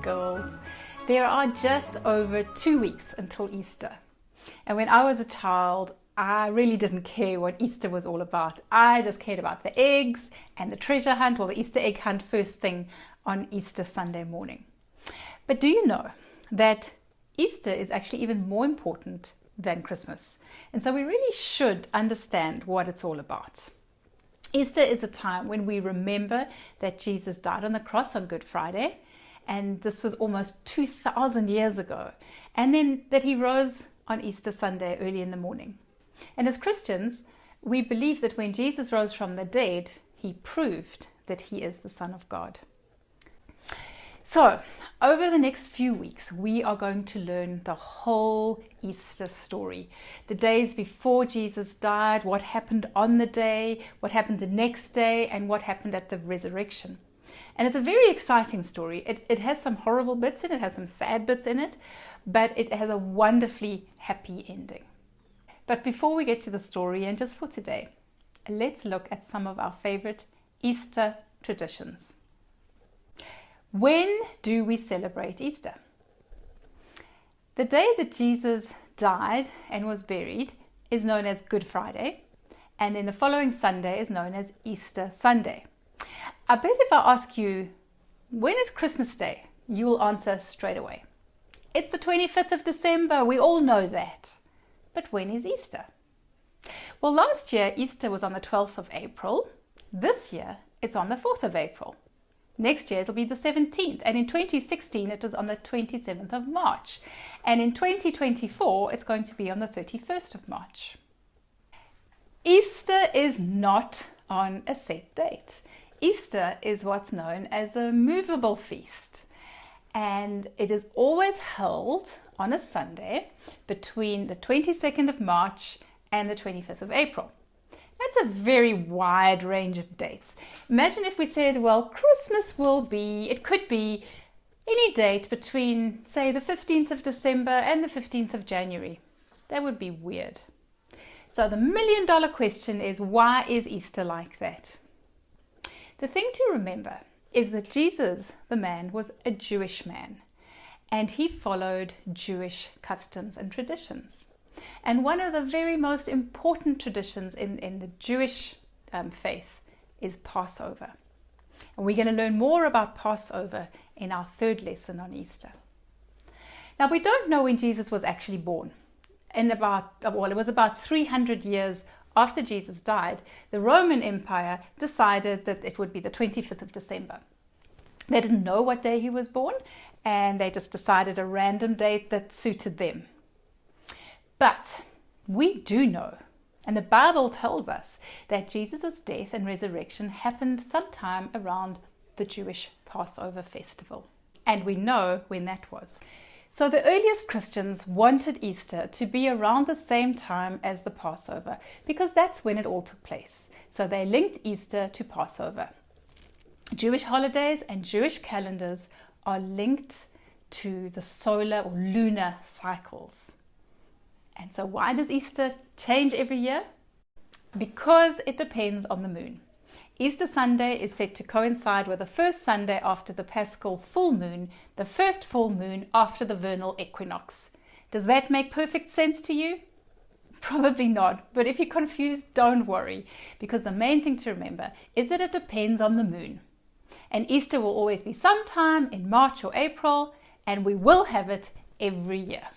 girls. There are just over 2 weeks until Easter. And when I was a child, I really didn't care what Easter was all about. I just cared about the eggs and the treasure hunt, or the Easter egg hunt, first thing on Easter Sunday morning. But do you know that Easter is actually even more important than Christmas? And so we really should understand what it's all about. Easter is a time when we remember that Jesus died on the cross on Good Friday, and this was almost 2,000 years ago, and then that he rose on Easter Sunday early in the morning. And as Christians, we believe that when Jesus rose from the dead, he proved that he is the Son of God. So, over the next few weeks, we are going to learn the whole Easter story. The days before Jesus died, what happened on the day, what happened the next day, and what happened at the resurrection. And it's a very exciting story. It has some horrible bits in it, has some sad bits in it, but it has a wonderfully happy ending. But before we get to the story, and just for today, let's look at some of our favorite Easter traditions. When do we celebrate Easter? The day that Jesus died and was buried is known as Good Friday, and then the following Sunday is known as Easter Sunday. I bet if I ask you, when is Christmas Day? You will answer straight away. It's the 25th of December, we all know that. But when is Easter? Well, last year Easter was on the 12th of April. This year it's on the 4th of April. Next year it'll be the 17th, and in 2016 it was on the 27th of March. And in 2024 it's going to be on the 31st of March. Easter is not on a set date. Easter is what's known as a movable feast, and it is always held on a Sunday between the 22nd of March and the 25th of April. That's a very wide range of dates. Imagine if we said, well, Christmas could be any date between, say, the 15th of December and the 15th of January. That would be weird. So the million-dollar question is, why is Easter like that? The thing to remember is that Jesus, the man, was a Jewish man, and he followed Jewish customs and traditions. And one of the very most important traditions in the Jewish faith is Passover. And we're going to learn more about Passover in our third lesson on Easter. Now, we don't know when Jesus was actually born. It was about 300 years after Jesus died, the Roman Empire decided that it would be the 25th of December. They didn't know what day he was born, and they just decided a random date that suited them. But we do know, and the Bible tells us, that Jesus' death and resurrection happened sometime around the Jewish Passover festival. And we know when that was. So the earliest Christians wanted Easter to be around the same time as the Passover, because that's when it all took place. So they linked Easter to Passover. Jewish holidays and Jewish calendars are linked to the solar or lunar cycles. And so why does Easter change every year? Because it depends on the moon. Easter Sunday is set to coincide with the first Sunday after the Paschal full moon, the first full moon after the vernal equinox. Does that make perfect sense to you? Probably not, but if you're confused, don't worry, because the main thing to remember is that it depends on the moon. And Easter will always be sometime in March or April, and we will have it every year.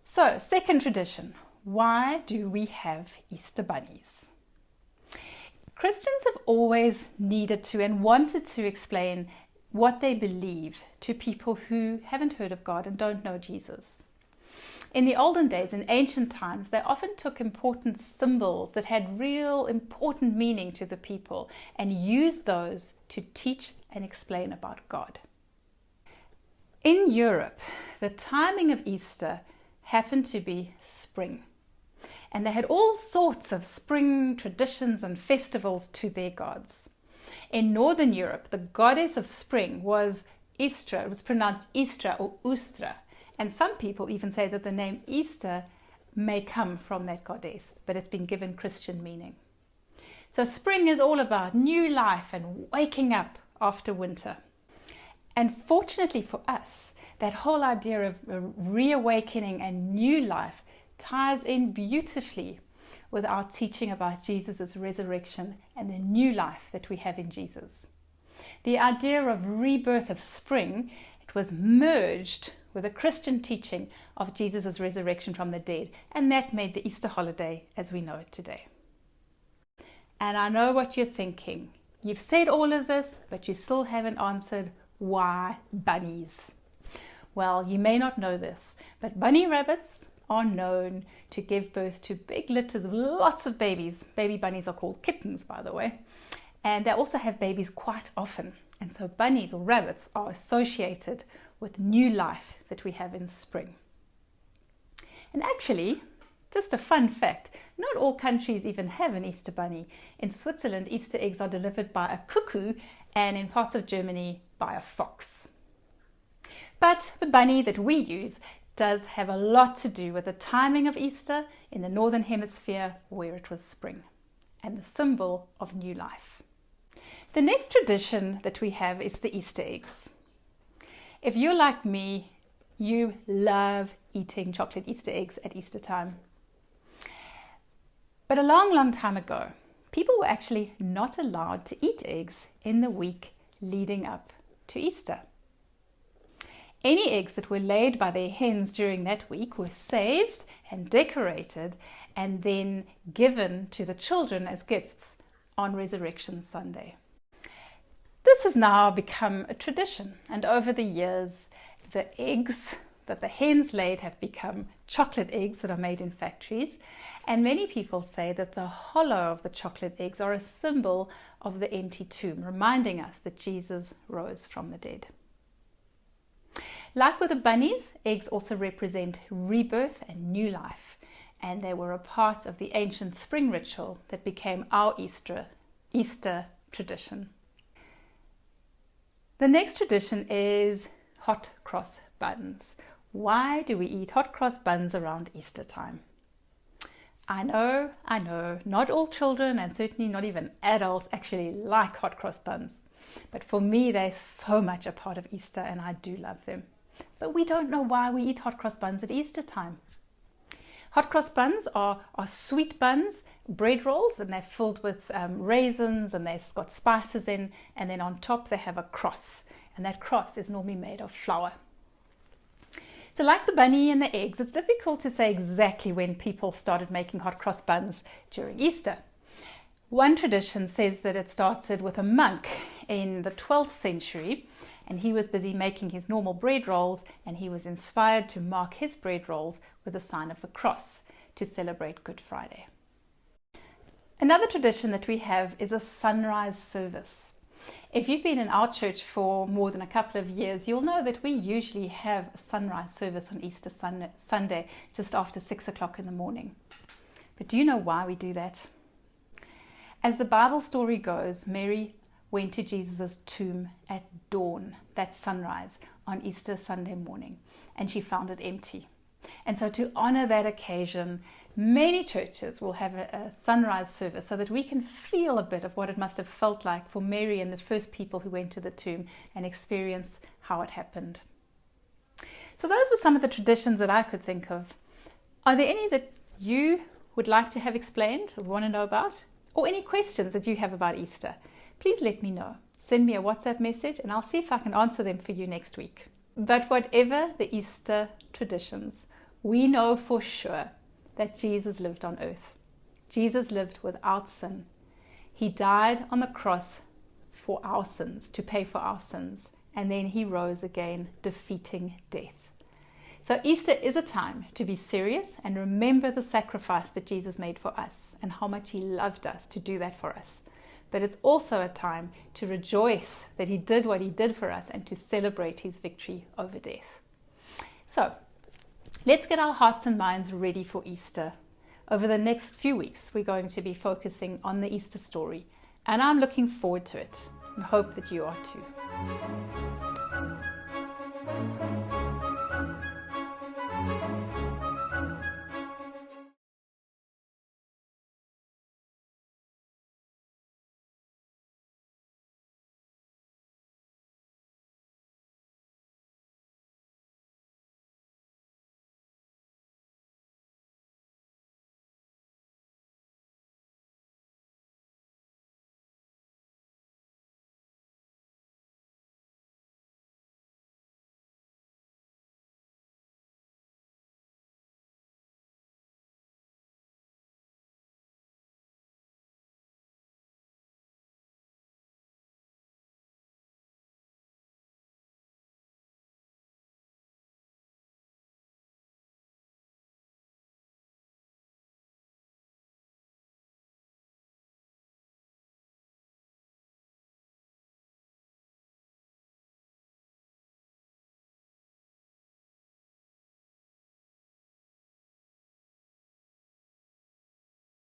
So, second tradition, why do we have Easter bunnies? Christians have always needed to and wanted to explain what they believe to people who haven't heard of God and don't know Jesus. In the olden days, in ancient times, they often took important symbols that had real important meaning to the people and used those to teach and explain about God. In Europe, the timing of Easter happened to be spring. And they had all sorts of spring traditions and festivals to their gods. In Northern Europe, the goddess of spring was Istra. It was pronounced Istra or Ustra. And some people even say that the name Easter may come from that goddess, but it's been given Christian meaning. So spring is all about new life and waking up after winter. And fortunately for us, that whole idea of reawakening and new life ties in beautifully with our teaching about Jesus' resurrection and the new life that we have in Jesus. The idea of rebirth of spring, it was merged with a Christian teaching of Jesus' resurrection from the dead, and that made the Easter holiday as we know it today. And I know what you're thinking. You've said all of this, but you still haven't answered why bunnies. Well, you may not know this, but bunny rabbits are known to give birth to big litters of lots of babies. Baby bunnies are called kittens, by the way. And they also have babies quite often. And so bunnies or rabbits are associated with new life that we have in spring. And actually, just a fun fact, not all countries even have an Easter bunny. In Switzerland, Easter eggs are delivered by a cuckoo, and in parts of Germany by a fox. But the bunny that we use does have a lot to do with the timing of Easter in the Northern Hemisphere, where it was spring, and the symbol of new life. The next tradition that we have is the Easter eggs. If you're like me, you love eating chocolate Easter eggs at Easter time. But a long, long time ago, people were actually not allowed to eat eggs in the week leading up to Easter. Any eggs that were laid by their hens during that week were saved and decorated and then given to the children as gifts on Resurrection Sunday. This has now become a tradition, and over the years, the eggs that the hens laid have become chocolate eggs that are made in factories, and many people say that the hollow of the chocolate eggs are a symbol of the empty tomb, reminding us that Jesus rose from the dead. Like with the bunnies, eggs also represent rebirth and new life, and they were a part of the ancient spring ritual that became our Easter tradition. The next tradition is hot cross buns. Why do we eat hot cross buns around Easter time? I know, not all children and certainly not even adults actually like hot cross buns. But for me, they're so much a part of Easter and I do love them. But we don't know why we eat hot cross buns at Easter time. Hot cross buns are sweet buns, bread rolls, and they're filled with raisins and they've got spices in, and then on top they have a cross, and that cross is normally made of flour. So like the bunny and the eggs, it's difficult to say exactly when people started making hot cross buns during Easter. One tradition says that it started with a monk in the 12th century, and he was busy making his normal bread rolls, and he was inspired to mark his bread rolls with the sign of the cross to celebrate Good Friday. Another tradition that we have is a sunrise service. If you've been in our church for more than a couple of years, you'll know that we usually have a sunrise service on Easter Sunday just after 6 o'clock in the morning. But do you know why we do that? As the Bible story goes, Mary went to Jesus' tomb at dawn, that sunrise, on Easter Sunday morning, and she found it empty. And so to honor that occasion, many churches will have a sunrise service so that we can feel a bit of what it must have felt like for Mary and the first people who went to the tomb and experience how it happened. So those were some of the traditions that I could think of. Are there any that you would like to have explained or want to know about? Or any questions that you have about Easter? Please let me know. Send me a WhatsApp message and I'll see if I can answer them for you next week. But whatever the Easter traditions, we know for sure that Jesus lived on earth. Jesus lived without sin. He died on the cross for our sins, to pay for our sins, and then he rose again, defeating death. So Easter is a time to be serious and remember the sacrifice that Jesus made for us and how much he loved us to do that for us. But it's also a time to rejoice that he did what he did for us and to celebrate his victory over death. So let's get our hearts and minds ready for Easter. Over the next few weeks, we're going to be focusing on the Easter story, and I'm looking forward to it and hope that you are too.